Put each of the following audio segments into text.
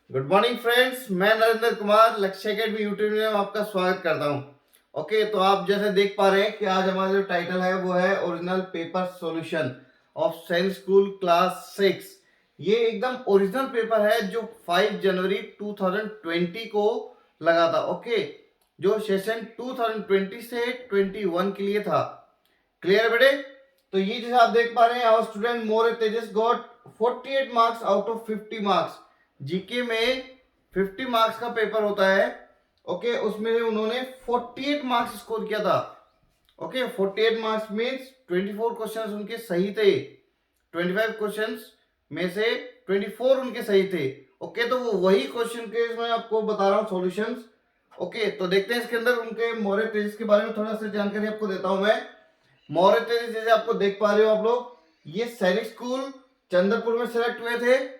Good morning friends, मैं नरेंद्र कुमार लक्ष्य academy YouTube में आपका स्वागत करता हूं। ओके, तो आप जैसे देख पा रहे हैं कि आज हमारा जो टाइटल है वो है original paper solution of science school class 6। ये एकदम ओरिजिनल पेपर है जो 5 जनवरी 2020 को लगा था। ओके, जो सेशन 2020 से 21 के लिए था। क्लियर बेटे? तो ये जैसे आप देख पा रहे हैं, our student More Tejas got 48 marks out of 50 marks. GK में 50 मार्क्स का पेपर होता है। ओके, उसमें उन्होंने 48 मार्क्स स्कोर किया था। ओके, 48 मार्क्स मीन्स 24 क्वेश्चंस उनके सही थे। 25 क्वेश्चंस में से 24 उनके सही थे। ओके, तो वो वही क्वेश्चन के मैं आपको बता रहा हूँ सॉल्यूशंस। ओके, तो देखते हैं इसके अंदर उनके मौर्य तेजस के बारे में थोड़ा सा जानकारी आपको देता हूं मैं। मौर्य तेजस जैसे आपको देख पा रहे हो आप लोग, ये सैनिक स्कूल चंद्रपुर में सेलेक्ट हुए थे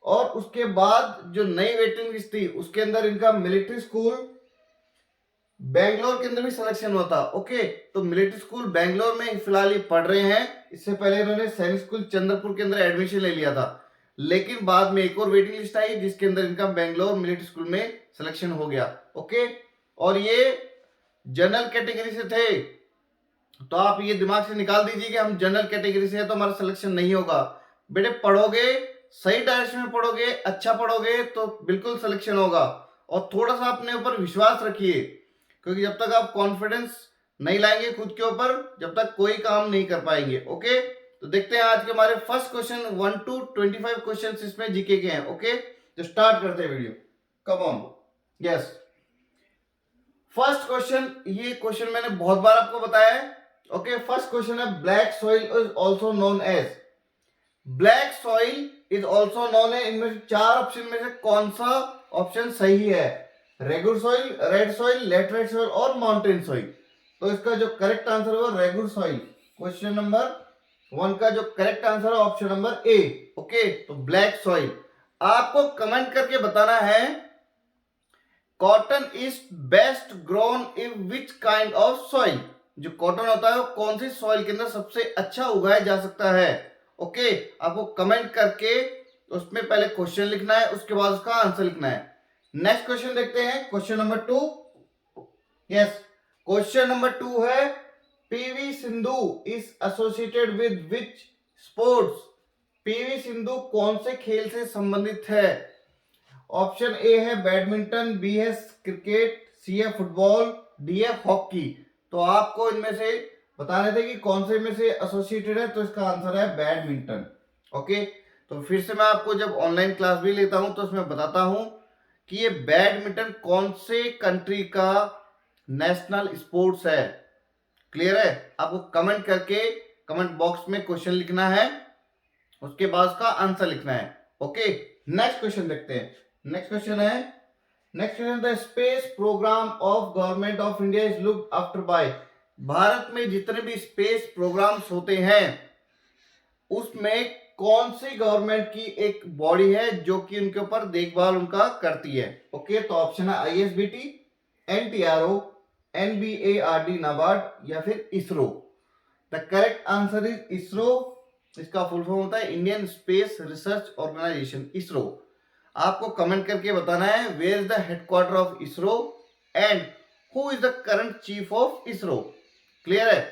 और उसके बाद जो नई वेटिंग लिस्ट थी उसके अंदर इनका मिलिट्री स्कूल बेंगलोर के अंदर भी सिलेक्शन हुआ था। ओके, तो मिलिट्री स्कूल बेंगलोर में फिलहाल ये पढ़ रहे हैं। इससे पहले इन्होंने सैनिक स्कूल चंद्रपुर के अंदर एडमिशन ले लिया था, लेकिन बाद में एक और वेटिंग लिस्ट आई जिसके अंदर इनका बेंगलोर मिलिट्री स्कूल में सिलेक्शन हो गया। ओके, और ये जनरल कैटेगरी से थे, तो आप ये दिमाग से निकाल दीजिए कि हम जनरल कैटेगरी से है तो हमारा सिलेक्शन नहीं होगा। बेटे पढ़ोगे, सही डायरेक्शन में पढ़ोगे, अच्छा पढ़ोगे तो बिल्कुल सिलेक्शन होगा। और थोड़ा सा अपने ऊपर विश्वास रखिए, क्योंकि जब तक आप कॉन्फिडेंस नहीं लाएंगे खुद के ऊपर, जब तक कोई काम नहीं कर पाएंगे। ओके, तो देखते हैं आज के हमारे फर्स्ट क्वेश्चन 1 to 25 क्वेश्चन इसमें जीके के हैं। ओके, तो स्टार्ट करते हैं video. Come on. Yes, first question, ये क्वेश्चन मैंने बहुत बार आपको बताया है। ओके, फर्स्ट क्वेश्चन है black soil is also known as. Black soil is also known है, इनमें से चार ऑप्शन में से कौन सा ऑप्शन सही है? Regular soil, red soil, laterite soil और माउंटेन सॉइल। तो इसका जो करेक्ट आंसर होगा रेगुलर सॉइल। क्वेश्चन नंबर 1 का जो करेक्ट आंसर है ऑप्शन नंबर ए। ओके, तो ब्लैक सॉइल। आपको कमेंट करके बताना है cotton is best grown in which kind of soil. जो कॉटन होता है वो कौन सी सॉइल के अंदर सबसे अच्छा उगाया जा सकता है? ओके, आपको कमेंट करके उसमें पहले क्वेश्चन लिखना है, उसके बाद उसका आंसर लिखना है। नेक्स्ट क्वेश्चन देखते हैं, question number 2। Yes, question number 2 है PV Sindhu is associated with which sports. PV Sindhu कौन से खेल से संबंधित है? ऑप्शन ए है बैडमिंटन, बी है क्रिकेट, सी है फुटबॉल, डी है हॉकी। तो आपको इनमें से बताने थे कि कौन से में से एसोसिएटेड है, तो इसका आंसर है बैडमिंटन। ओके, तो फिर से मैं आपको जब ऑनलाइन क्लास भी लेता हूं तो उसमें बताता हूं कि ये बैडमिंटन कौन से कंट्री का नेशनल स्पोर्ट्स है। क्लियर है? आपको कमेंट करके कमेंट बॉक्स में क्वेश्चन लिखना है, उसके बाद उसका आंसर लिखना है। ओके, नेक्स्ट क्वेश्चन देखते हैं। नेक्स्ट क्वेश्चन है, next question the space program of government of India is looked after by. Bharat में जितने भी स्पेस प्रोग्राम्स होते हैं उसमें कौन सी गवर्नमेंट की एक बॉडी है जो कि उनके ऊपर देखभाल उनका करती है? ओके, तो ऑप्शन है आईएसबीटी, एनटीआरओ, एनबीएआरडी नाबार्ड या फिर ISRO. The correct answer is ISRO. इसका फुल फॉर्म होता है Indian space research organisation, ISRO. आपको कमेंट करके बताना है where is the headquarter of ISRO and who is the current chief of ISRO. Clear है?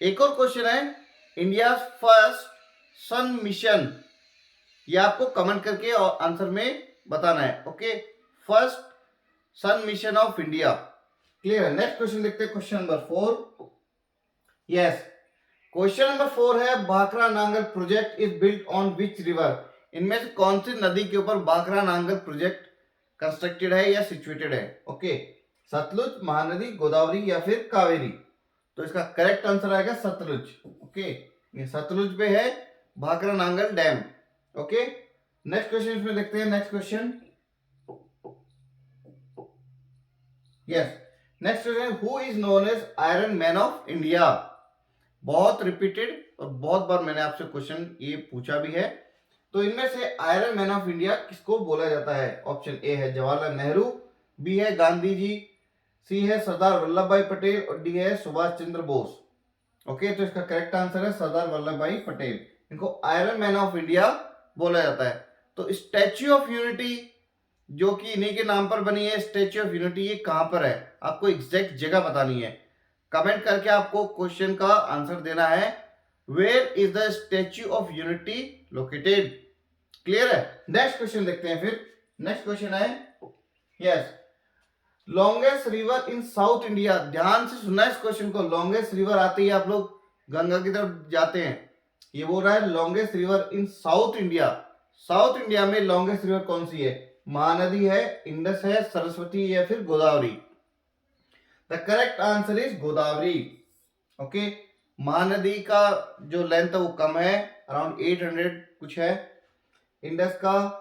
एक और क्वेश्चन है, इंडिया फर्स्ट सन मिशन। ये आपको कमेंट करके और आंसर में बताना है। Okay, first sun mission of India. Clear है? नेक्स्ट क्वेश्चन देखते हैं, question number 4। Yes, question number 4 है Bhakra Nangal project is built on which river. इनमें से कौन सी नदी के ऊपर भाखरा नांगल प्रोजेक्ट कंस्ट्रक्टेड है या सिचुएटेड है? ओके, सतलुज, महानदी, गोदावरी या फिर कावेरी। तो इसका करेक्ट आंसर आएगा सतलुज। ओके, ये सतलुज पे है Bhakra Nangal dam. Okay, next question इसमें देखते हैं। Next question, yes, next question, who is known as iron man of India. बहुत रिपीटेड और बहुत बार मैंने आपसे क्वेश्चन ये पूछा भी है। तो इनमें से आयरन मैन ऑफ इंडिया किसको बोला जाता है? ऑप्शन ए है जवाहरलाल नेहरू, बी है गांधी जी, सी है सरदार वल्लभ भाई पटेल और डी है सुभाष चंद्र बोस। ओके, तो इसका करेक्ट आंसर है सरदार वल्लभ भाई पटेल। इनको आयरन मैन ऑफ इंडिया बोला जाता है। तो स्टैच्यू ऑफ यूनिटी जो कि इन्हीं के नाम पर बनी है स्टैच्यू ऑफ यूनिटी, ये कहां पर है? आपको एग्जैक्ट जगह बतानी है। कमेंट करके आपको क्वेश्चन का आंसर देना है, where is the statue of unity located. Clear है? नेक्स्ट क्वेश्चन देखते हैं फिर। नेक्स्ट क्वेश्चन है, yes, longest river in south India. ध्यान से सुनना इस क्वेश्चन को। लॉन्गेस्ट रिवर आते ही आप लोग गंगा की तरफ जाते हैं। ये बोल रहा है longest river in south India. South India में लॉन्गेस्ट रिवर कौन सी है? महानदी है, इंडस है, सरस्वती या फिर Godavari? The correct answer is Godavari. Okay, Mahanadi का जो लेंथ है वो कम है, अराउंड 800 कुछ है। इंडस का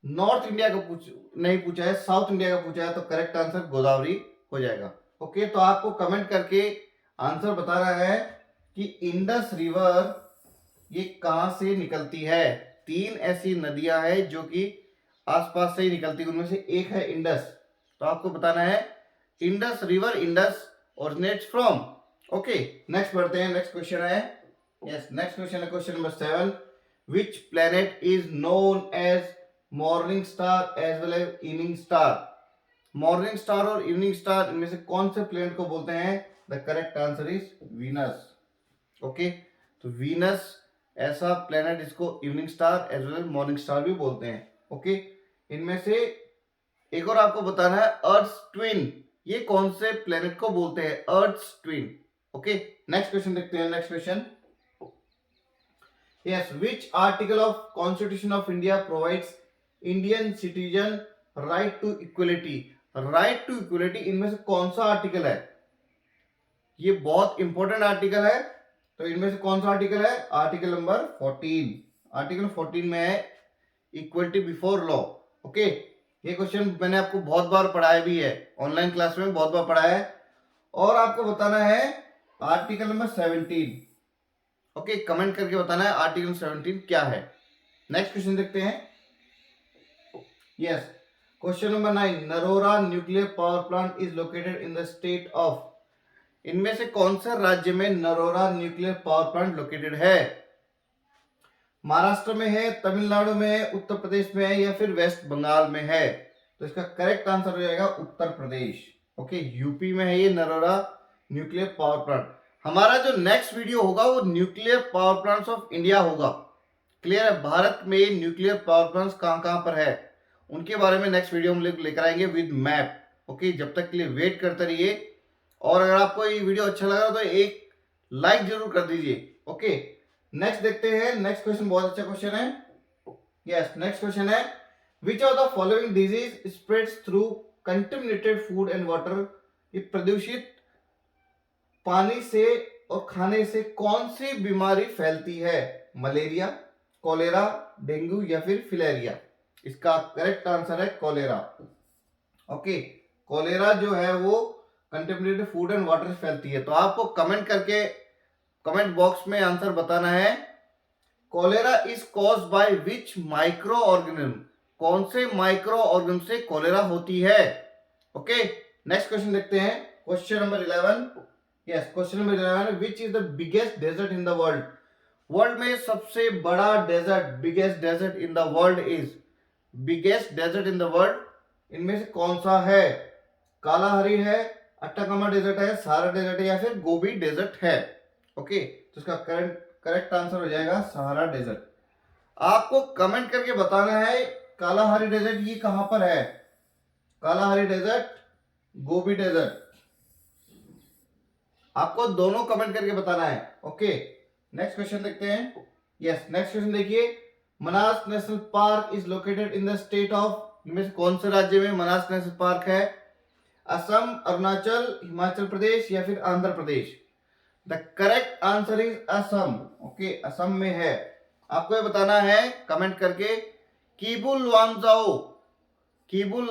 नॉर्थ इंडिया का नहीं पूछा है, साउथ इंडिया का पूछा है, तो करेक्ट आंसर गोदावरी हो जाएगा। ओके, तो आपको कमेंट करके आंसर बता रहा है कि इंडस रिवर ये कहां से निकलती है। 3 ऐसी नदियां हैं जो कि आसपास से ही निकलती है, उनमें से एक है इंडस। तो आपको बताना है Indus river, Indus originates from. Okay, next बढ़ते हैं। नेक्स्ट क्वेश्चन है, यस, नेक्स्ट क्वेश्चन है question number 7। Which planet is known as morning star as well as evening star? Morning star और इवनिंग स्टार इनमें से कौन से प्लेनेट को बोलते हैं? The correct answer is Venus. Okay, तो वीनस ऐसा प्लेनेट, इसको evening star as well as morning star भी बोलते हैं। ओके, इनमें से एक और आपको बताना है, अर्थ ट्विन, ये कौन से प्लेनेट को बोलते हैं? Earth twin. Okay, next question देखते हैं। Next question, yes, which article of constitution of India provides Indian citizen right to equality? Right to equality इनमें से कौन सा आर्टिकल है? ये बहुत इंपॉर्टेंट आर्टिकल है, तो इनमें से कौन सा आर्टिकल है? Article number 14। आर्टिकल 14 में है इक्वलिटी बिफोर लॉ। ओके, ये क्वेश्चन मैंने आपको बहुत बार पढ़ाया भी है, ऑनलाइन क्लास में बहुत बार पढ़ाया है। और आपको बताना है आर्टिकल नंबर 17। ओके, कमेंट करके बताना है आर्टिकल 17 क्या है। नेक्स्ट क्वेश्चन देखते हैं। Yes, question number 9, Narora nuclear power plant is located in the state of. इनमें से कौन से राज्य में Narora nuclear power plant located है? महाराष्ट्र में है, तमिलनाडु में है, उत्तर प्रदेश में है या फिर वेस्ट बंगाल में है? तो इसका करेक्ट आंसर हो जाएगा उत्तर प्रदेश। ओके, यूपी में है ये नरोरा न्यूक्लियर पावर प्लांट। हमारा जो नेक्स्ट वीडियो होगा वो nuclear power plants of India होगा। क्लियर है? भारत में न्यूक्लियर पावर प्लांट्स कहां कहां पर है उनके बारे में नेक्स्ट वीडियो हम लेकर आएंगे विद मैप। ओके, जब तक के लिए वेट करते रहिए, और अगर आपको ये वीडियो अच्छा लगा तो एक लाइक जरूर कर दीजिए। ओके, नेक्स्ट देखते हैं। नेक्स्ट क्वेश्चन बहुत अच्छा क्वेश्चन है। यस, नेक्स्ट क्वेश्चन है, which of the following disease spreads through contaminated food and water? ये प्रदूषित पानी से और खाने से कौन सी बीमारी फैलती है? मलेरिया, कॉलेरा, डेंगू या फिर फिलेरिया? इसका करेक्ट आंसर है कॉलेरा। ओके, कॉलेरा जो है वो कंटेमिनेटेड फूड एंड वाटर से फैलती है। तो आपको कमेंट करके कमेंट बॉक्स में आंसर बताना है, cholera is caused by which micro organism? कौन से माइक्रो ऑर्गेनिज्म से कॉलेरा होती है? ओके, नेक्स्ट क्वेश्चन देखते हैं। Question number 11। Yes, question number 11, which is the biggest desert in the world? World में सबसे बड़ा desert, biggest desert in the world is, biggest desert in the world इनमें से कौन सा है? कालाहरी है, अट्टाकामा डेजर्ट है, सहारा डेजर्ट है या फिर गोबी डेजर्ट है? ओके, तो इसका करेक्ट आंसर हो जाएगा सहारा डेजर्ट। आपको कमेंट करके बताना है कालाहारी डेजर्ट ये कहां पर है? कालाहारी डेजर्ट, गोबी डेजर्ट, आपको दोनों कमेंट करके बताना है। ओके, नेक्स्ट क्वेश्चन देखते हैं। यस, नेक्स्ट क्वेश्चन देखिए, Manas national park is located in the state of. इनमें से कौन से राज्य में मनास नेशनल पार्क है? असम, अरुणाचल, हिमाचल प्रदेश या फिर Andhra Pradesh? The correct answer is Assam. Okay, Assam में है। आपको ये बताना है कमेंट करके, Keibul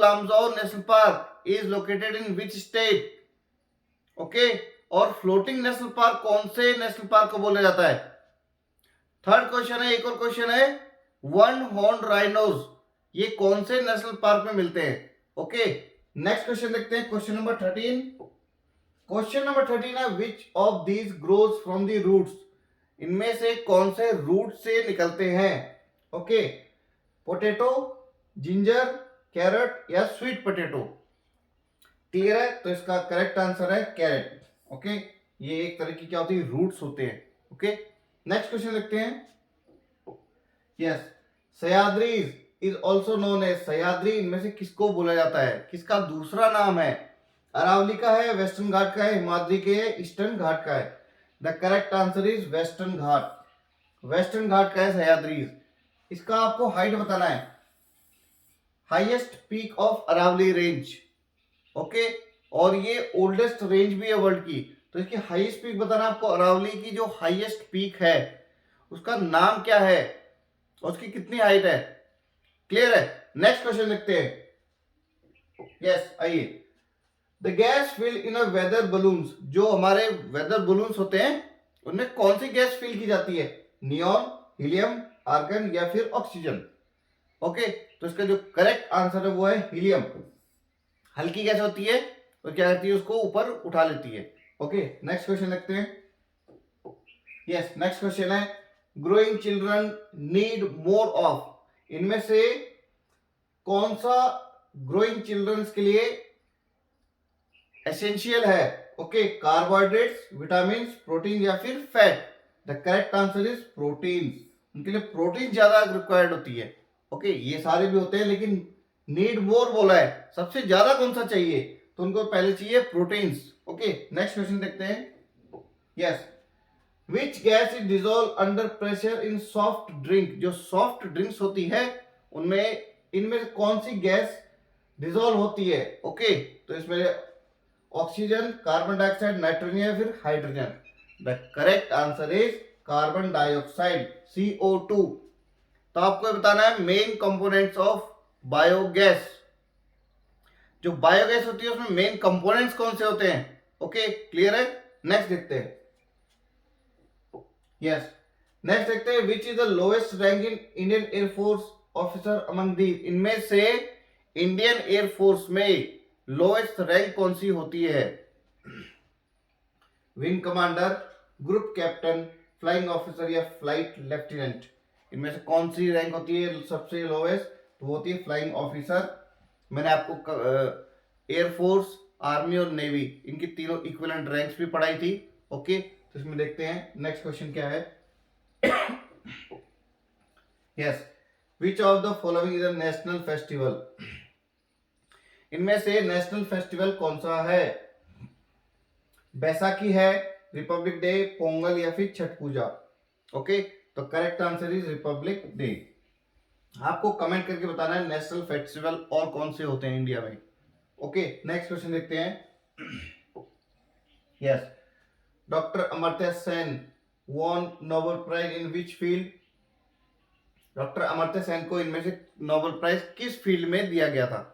Lamjao national park is located in which state? Okay, और फ्लोटिंग नेशनल पार्क कौन से नेशनल पार्क को बोला जाता है? थर्ड क्वेश्चन है, एक और क्वेश्चन है, वन हॉर्न राइनोज ये कौन से नेशनल पार्क में मिलते हैं? ओके, नेक्स्ट क्वेश्चन देखते हैं। Question number 13। क्वेश्चन नंबर 13 है, which of these grows from the roots? इनमें से कौन से रूट से निकलते हैं? ओके, पोटैटो, जिंजर, कैरेट या स्वीट पोटैटो? क्लियर है? तो इसका करेक्ट आंसर है कैरेट। ओके, ये एक तरह की क्या होती है, रूट्स होते हैं। ओके, नेक्स्ट क्वेश्चन लिखते हैं। Yes, Sahyadris is also known as, Sahyadri इनमें से किसको बोला जाता है, किसका दूसरा नाम है? अरावली का है, वेस्टर्न घाट का है, हिमाद्री के है, ईस्टर्न घाट का है? The correct answer is western Ghat. Western Ghat का है सह्याद्रीज। इसका आपको हाइट बताना है, highest peak of Aravalli range. Okay, और ये ओल्डेस्ट रेंज भी है वर्ल्ड की। तो इसकी हाईएस्ट पीक बताना आपको, अरावली की जो हाईएस्ट पीक है उसका नाम क्या है और उसकी कितनी हाइट है। क्लियर है? नेक्स्ट क्वेश्चन लिखते हैं। यस, आइए। The gas fill in a weather balloons, जो हमारे वेदर बलून्स होते हैं उनमें कौन सी गैस फिल की जाती है? नियॉन, हीलियम, आर्गन या फिर ऑक्सीजन? ओके, तो इसका जो करेक्ट आंसर है वो है हीलियम। हल्की गैस होती है और क्या करती है, उसको ऊपर उठा लेती है। ओके, नेक्स्ट क्वेश्चन लिखते हैं। यस, नेक्स्ट क्वेश्चन है, growing children need more of, इनमें से कौन सा ग्रोइंग चिल्ड्रंस के लिए एसेंशियल है? ओके, कार्बोहाइड्रेट्स, विटामिन, प्रोटीन या फिर fat? The correct answer is protein. उनके लिए प्रोटीन ज्यादा रिक्वायर्ड होती है। ओके, ये सारे भी होते हैं लेकिन नीड मोर बोला है, सबसे ज्यादा कौन सा चाहिए? तो उनको पहले चाहिए प्रोटीन्स। ओके, नेक्स्ट क्वेश्चन देखते हैं। Yes, which gas is dissolve under pressure in soft drink, जो सॉफ्ट ड्रिंक्स होती है उनमें इनमें कौन सी गैस डिजोल्व होती है? ओके, तो इसमें ऑक्सीजन, कार्बन डाइऑक्साइड, नाइट्रोजन या फिर hydrogen? The correct answer is carbon dioxide, CO2। तो आपको बताना है मेन कंपोनेंट्स ऑफ बायोगैस। जो बायोगैस होती है उसमें मेन कंपोनेंट्स कौन से होते हैं? ओके, क्लियर है? नेक्स्ट देखते हैं। यस, नेक्स्ट देखते हैं, विच is the lowest rank in Indian air force officer among these, इनमें से इंडियन एयरफोर्स में लोएस्ट रैंक कौन सी होती है? Wing commander, group captain, flying officer या फ्लाइट लेफ्टिनेंट? इनमें से कौन सी रैंक होती है सबसे लोएस्ट? तो होती है फ्लाइंग ऑफिसर। मैंने आपको एयरफोर्स, आर्मी और नेवी इनकी तीनों इक्विवेलेंट रैंक्स भी पढ़ाई थी। ओके, तो इसमें देखते हैं नेक्स्ट क्वेश्चन क्या है। Yes, which of the following is a national festival, इनमें से नेशनल फेस्टिवल कौन सा है? बैसाखी है, रिपब्लिक डे, पोंगल या फिर छठ पूजा? ओके, तो correct answer is Republic day. आपको कमेंट करके बताना है नेशनल फेस्टिवल और कौन से होते हैं इंडिया में। ओके, नेक्स्ट क्वेश्चन देखते हैं। Yes, doctor Amartya Sen won Nobel prize in which field, doctor Amartya Sen को इनमें से नोबेल प्राइज किस फील्ड में दिया गया था?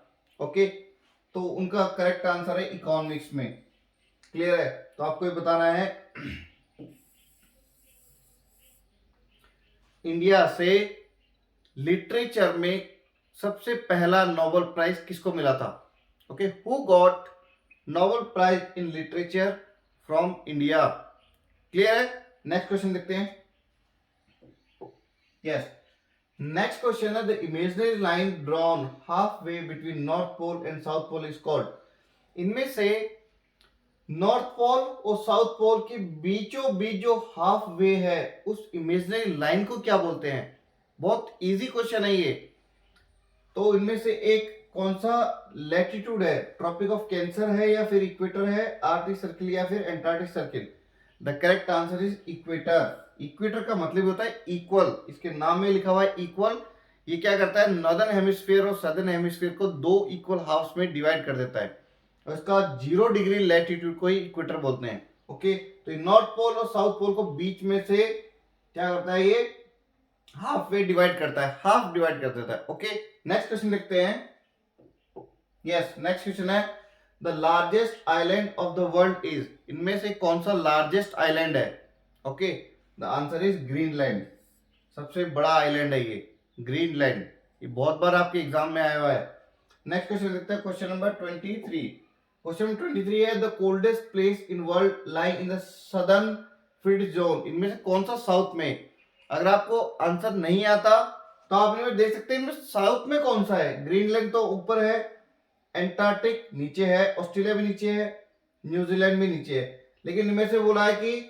ओके, तो उनका करेक्ट आंसर है इकोनॉमिक्स में। क्लियर है? तो आपको ये बताना है इंडिया से लिटरेचर में सबसे पहला नोबेल प्राइज किसको मिला था? Okay, who got Nobel prize in literature from India? Clear है? नेक्स्ट क्वेश्चन देखते हैं। यस, नेक्स्ट क्वेश्चन है, the imaginary line drawn half way between north pole and south pole is called, इनमें से north pole और south pole के बीचों बीच जो हाफ वे है उस इमेजिनरी लाइन को क्या बोलते हैं? बहुत इजी क्वेश्चन है ये। तो इनमें से एक कौन सा लैटिट्यूड है? ट्रॉपिक ऑफ कैंसर है या फिर इक्वेटर है, आर्कटिक सर्किल या फिर Antarctic circle? The correct answer is equator. Equator का मतलब होता है इक्वल, इसके नाम में लिखा हुआ है इक्वल। ये क्या करता है, नॉर्दर्न हेमिस्फीयर और सदर्न हेमिस्फीयर को दो इक्वल हाफ्स में डिवाइड कर देता है और इसका 0 डिग्री लैटिट्यूड को ही इक्वेटर बोलते हैं। ओके, तो नॉर्थ पोल और साउथ पोल को बीच में से क्या करता है, ये हाफ वे डिवाइड करता है, हाफ डिवाइड कर देता है। ओके, नेक्स्ट क्वेश्चन देखते हैं। यस, नेक्स्ट क्वेश्चन है, the largest island of the world is, इनमें से कौन सा लार्जेस्ट आइलैंड है? Okay, the answer is Greenland. सबसे बड़ा आइलैंड है ये ग्रीनलैंड। ये बहुत बार आपके एग्जाम में आया हुआ है। नेक्स्ट क्वेश्चन देखते हैं, क्वेश्चन नंबर 23। क्वेश्चन 23 है, the coldest place in world lying in the southern frigid zone, इनमें से कौन सा साउथ में? अगर आपको आंसर नहीं आता तो आप इनमें देख सकते हैं, इनमें साउथ में कौन सा है? ग्रीनलैंड तो ऊपर है, एंटार्क्टिक नीचे है, ऑस्ट्रेलिया भी नीचे है, न्यूजीलैंड भी नीचे है, लेकिन इनमें से बोला है कि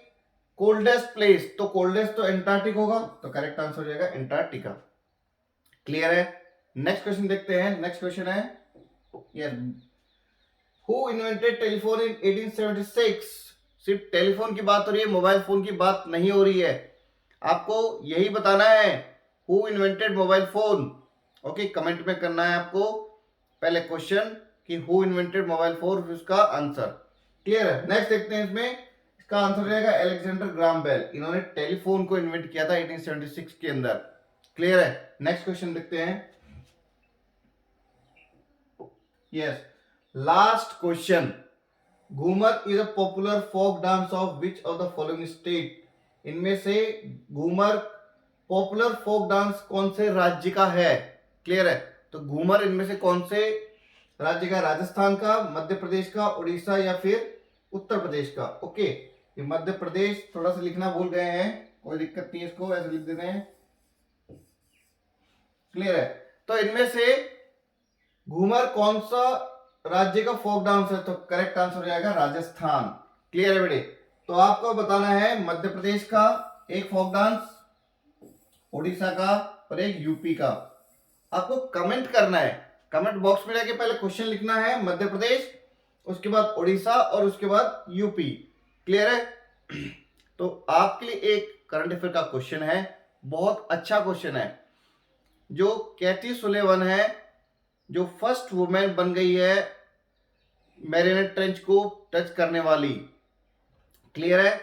कोल्डेस्ट प्लेस, तो कोल्डेस्ट तो एंटार्क्टिक होगा, तो करेक्ट आंसर हो जाएगा एंटार्क्टिका। क्लियर है? नेक्स्ट क्वेश्चन देखते हैं। नेक्स्ट क्वेश्चन है यस, हु इन्वेंटेड टेलीफोन इन 1876? सिर्फ टेलीफोन की बात हो रही है, मोबाइल फोन की बात नहीं हो रही है। आपको यही बताना है, who invented mobile phone. Okay, comment में करना है आपको पहले क्वेश्चन कि हु इन्वेंटेड मोबाइल फोन, उसका आंसर। क्लियर है? नेक्स्ट देखते हैं, इसमें इसका आंसर रहेगा अलेक्जेंडर ग्राहम बेल। इन्होंने टेलीफोन को इन्वेंट किया था 1876 के अंदर। क्लियर है? नेक्स्ट क्वेश्चन देखते हैं। Yes, last question, Ghoomar is a popular folk dance of which of the following state? इनमें से घूमर पॉपुलर फोक डांस कौन से राज्य का है? क्लियर है? तो घूमर इनमें से कौन से राज्य का? राजस्थान का, मध्य प्रदेश का, उड़ीसा या फिर उत्तर प्रदेश का? ओके, ये मध्य प्रदेश थोड़ा सा लिखना भूल गए हैं, कोई दिक्कत नहीं है, इसको ऐसे लिख देते हैं। क्लियर है? तो इनमें से घूमर कौन सा राज्य का फोक डांस है? तो करेक्ट आंसर हो जाएगा राजस्थान। क्लियर है बेटे? तो आपको बताना है मध्य प्रदेश का एक फोक डांस, उड़ीसा का और एक यूपी का। आपको कमेंट करना है, कमेंट बॉक्स में जाके पहले क्वेश्चन लिखना है, मध्य प्रदेश, उसके बाद उड़ीसा और उसके बाद यूपी। क्लियर है? तो आपके लिए एक करंट अफेयर का क्वेश्चन है, बहुत अच्छा क्वेश्चन है। जो कैथी सुलेवन है, जो फर्स्ट वुमेन बन गई है मैरियाना ट्रेंच को टच करने वाली। क्लियर है?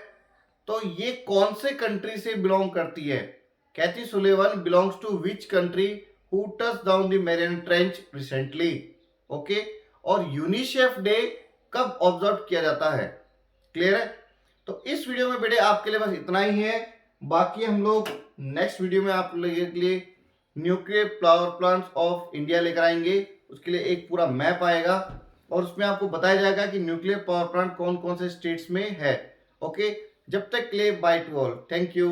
तो ये कौन से कंट्री से बिलोंग करती है? Kathy Sullivan belongs to which country who touch down the Mariana Trench recently? Okay, और यूनिसेफ डे कब ऑब्जर्व किया जाता है? क्लियर है? तो इस वीडियो में बेटे आपके लिए बस इतना ही है। बाकी हम लोग नेक्स्ट वीडियो में आप लोगों के लिए nuclear power plants of India लेकर आएंगे। उसके लिए एक पूरा मैप आएगा और उसमें आपको बताया जाएगा कि न्यूक्लियर पावर प्लांट कौन कौन से स्टेट्स में है। ओके, जब तक के लिए by two all, thank you.